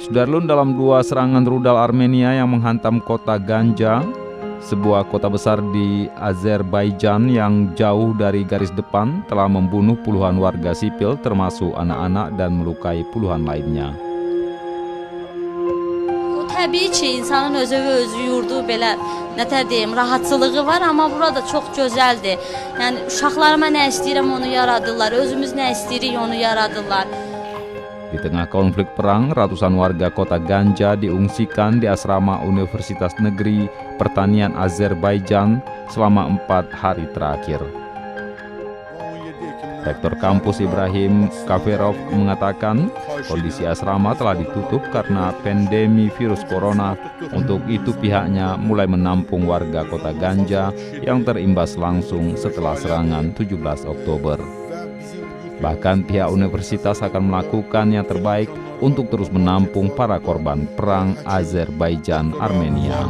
Sudarlun, dalam 2 serangan rudal Armenia yang menghantam kota Ganja, sebuah kota besar di Azerbaijan yang jauh dari garis depan, telah membunuh puluhan warga sipil termasuk anak-anak dan melukai puluhan lainnya. Təbii ki, insanın özü və özü yurdu belə nətər deyim, rahatçılığı var, amma burada çox gözəldir. Yəni uşaqlarıma nə istəyirəm onu yaradırlar, özümüz nə istəyirik onu yaradırlar. Di tengah konflik perang, ratusan warga kota Ganja diungsikan di asrama Universitas Negeri Pertanian Azerbaijan selama 4 hari terakhir. Rektor kampus Ibrahim Kaferov mengatakan kondisi asrama telah ditutup karena pandemi virus corona. Untuk itu pihaknya mulai menampung warga kota Ganja yang terimbas langsung setelah serangan 17 Oktober. Bahkan pihak universitas akan melakukan yang terbaik untuk terus menampung para korban perang Azerbaijan-Armenia.